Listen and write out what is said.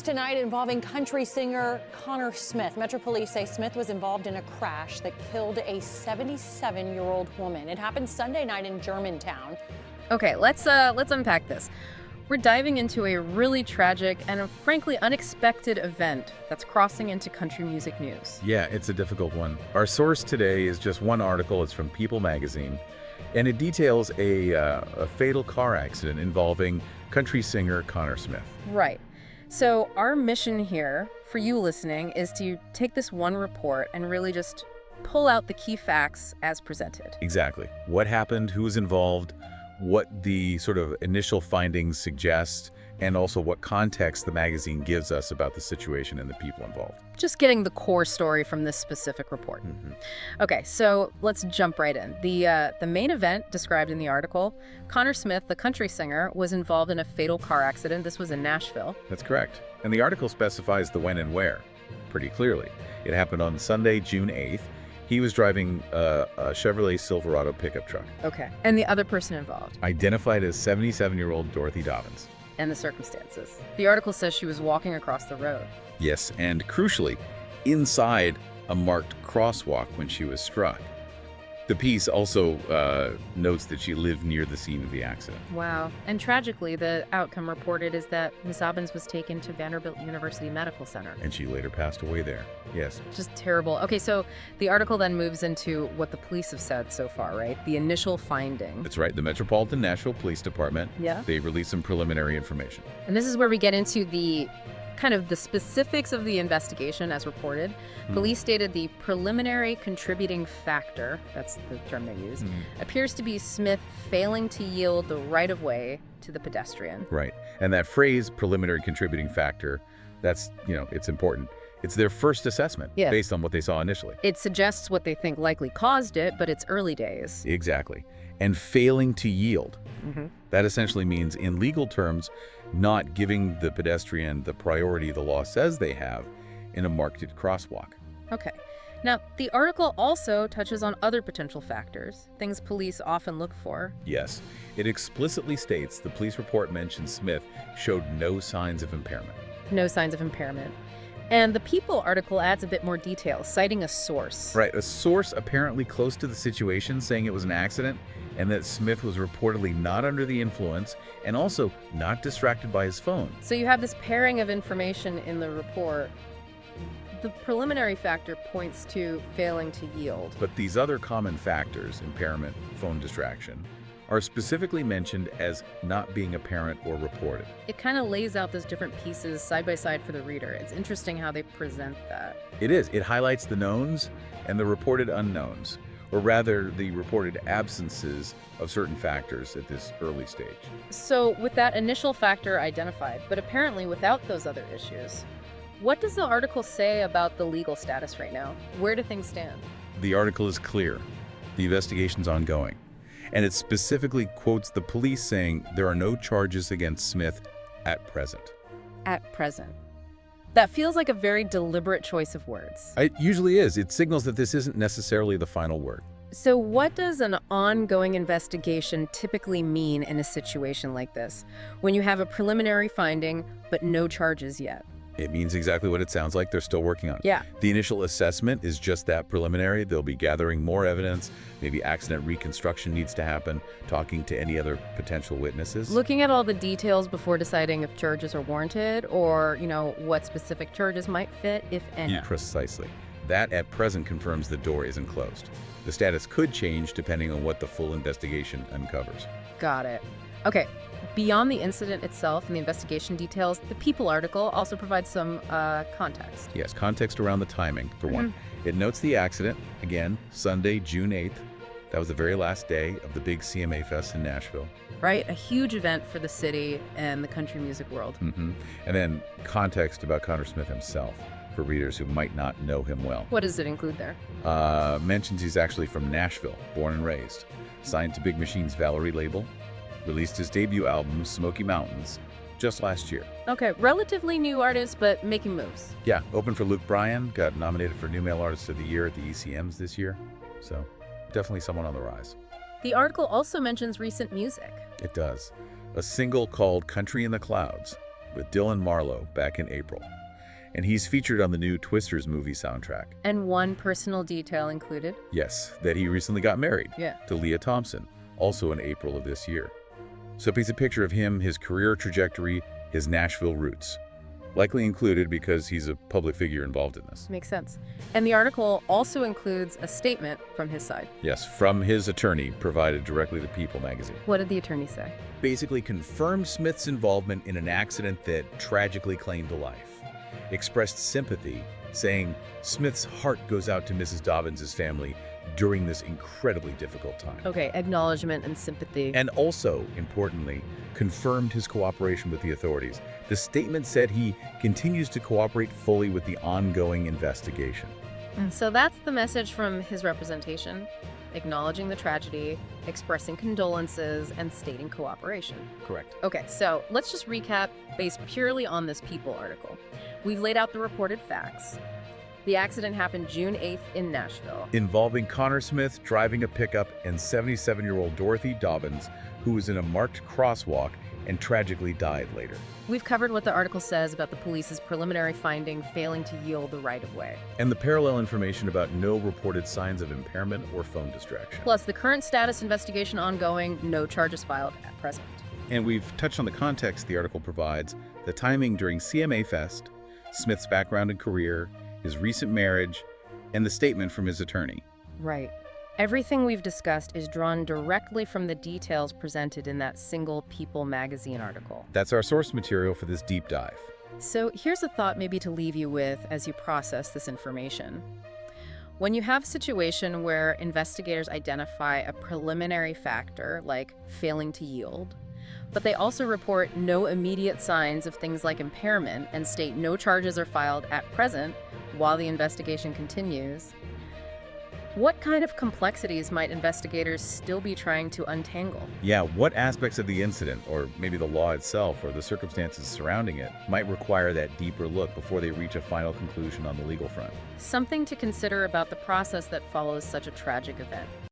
Tonight involving country singer Connor Smith. Metro Police say Smith was involved in a crash that killed a 77-year-old woman. It happened Sunday night in Germantown. Okay, let's unpack this. We're diving into a really tragic and a frankly unexpected event that's crossing into country music news. Yeah, it's a difficult one. Our source today is just one article. It's from People magazine, and it details a fatal car accident involving country singer Connor Smith. Right. So our mission here, for you listening, is to take this one report and really just pull out the key facts as presented. Exactly. What happened, who's involved, what the sort of initial findings suggest, and also what context the magazine gives us about the situation and the people involved. Just getting the core story from this specific report. Okay, so let's jump right in. The main event described in the article, Connor Smith, the country singer, was involved in a fatal car accident. This was in Nashville. That's correct. And the article specifies the when and where pretty clearly. It happened on Sunday, June 8th. He was driving a Chevrolet Silverado pickup truck. Okay. And the other person involved? Identified as 77-year-old Dorothy Dobbins. And the circumstances. The article says she was walking across the road. Yes, and crucially, inside a marked crosswalk when she was struck. The piece also notes that she lived near the scene of the accident. Wow. And tragically, the outcome reported is that Ms. Dobbins was taken to Vanderbilt University Medical Center. And she later passed away there. Yes. Just terrible. Okay, so the article then moves into what the police have said so far, right? The initial finding. That's right. The Metropolitan Nashville Police Department, Yeah. they released some preliminary information. And this is where we get into the kind of the specifics of the investigation as reported. Police stated the preliminary contributing factor, that's the term they use, appears to be Smith failing to yield the right-of-way to the pedestrian. Right. And that phrase, preliminary contributing factor, that's, it's important. It's their first assessment based on what they saw initially. It suggests what they think likely caused it, but it's early days. Exactly. And failing to yield. That essentially means, in legal terms, not giving the pedestrian the priority the law says they have in a marked crosswalk. Okay. Now, the article also touches on other potential factors, things police often look for. Yes. It explicitly states the police report mentioned Smith showed no signs of impairment. No signs of impairment. And the People article adds a bit more detail, citing a source. Right. A source apparently close to the situation saying it was an accident and that Smith was reportedly not under the influence and also not distracted by his phone. So you have this pairing of information in the report. The preliminary factor points to failing to yield. But these other common factors, impairment, phone distraction, are specifically mentioned as not being apparent or reported. It kind of lays out those different pieces side by side for the reader. It's interesting how they present that. It is. It highlights the knowns and the reported unknowns, or rather the reported absences of certain factors at this early stage. So with that initial factor identified, but apparently without those other issues, what does the article say about the legal status right now? Where do things stand? The article is clear. The investigation's ongoing. And it specifically quotes the police saying there are no charges against Smith at present. At present. That feels like a very deliberate choice of words. It usually is. It signals that this isn't necessarily the final word. So what does an ongoing investigation typically mean in a situation like this, when you have a preliminary finding but no charges yet? It means exactly what it sounds like. They're still working on it. Yeah. The initial assessment is just that, preliminary. They'll be gathering more evidence. Maybe accident reconstruction needs to happen, talking to any other potential witnesses. Looking at all the details before deciding if charges are warranted or, what specific charges might fit, if any. Precisely. That at present confirms the door isn't closed. The status could change depending on what the full investigation uncovers. Got it. Okay. Beyond the incident itself and the investigation details, the People article also provides some context. Yes, context around the timing, for one. It notes the accident, again, Sunday, June 8th. That was the very last day of the big CMA Fest in Nashville. Right, a huge event for the city and the country music world. And then context about Connor Smith himself, for readers who might not know him well. What does it include there? Mentions he's actually from Nashville, born and raised. Signed to Big Machine's Valerie label. Released his debut album, Smoky Mountains, just last year. Okay, relatively new artist, but making moves. Yeah, opened for Luke Bryan, got nominated for New Male Artist of the Year at the ECMs this year. So, definitely someone on the rise. The article also mentions recent music. It does. A single called Country in the Clouds with Dylan Marlowe back in April. And he's featured on the new Twisters movie soundtrack. And one personal detail included? Yes, that he recently got married Yeah. to Leah Thompson, also in April of this year. So it paints a picture of him, his career trajectory, his Nashville roots. Likely included because he's a public figure involved in this. Makes sense. And the article also includes a statement from his side. Yes, from his attorney, provided directly to People magazine. What did the attorney say? Basically confirmed Smith's involvement in an accident that tragically claimed a life. Expressed sympathy, saying Smith's heart goes out to Mrs. Dobbins' family during this incredibly difficult time. Okay, acknowledgement and sympathy. And also, importantly, confirmed his cooperation with the authorities. The statement said he continues to cooperate fully with the ongoing investigation. So that's the message from his representation, acknowledging the tragedy, expressing condolences, and stating cooperation. Correct. Okay, so let's just recap based purely on this People article. We've laid out the reported facts. The accident happened June 8th in Nashville. Involving Connor Smith driving a pickup and 77-year-old Dorothy Dobbins, who was in a marked crosswalk and tragically died later. We've covered what the article says about the police's preliminary finding failing to yield the right-of-way. And the parallel information about no reported signs of impairment or phone distraction. Plus, the current status investigation ongoing, no charges filed at present. And we've touched on the context the article provides, the timing during CMA Fest, Smith's background and career, his recent marriage, and the statement from his attorney. Right. Everything we've discussed is drawn directly from the details presented in that single People magazine article. That's our source material for this deep dive. So here's a thought maybe to leave you with as you process this information. When you have a situation where investigators identify a preliminary factor, like failing to yield, but they also report no immediate signs of things like impairment and state no charges are filed at present while the investigation continues, what kind of complexities might investigators still be trying to untangle? Yeah, what aspects of the incident, or maybe the law itself, or the circumstances surrounding it, might require that deeper look before they reach a final conclusion on the legal front? Something to consider about the process that follows such a tragic event.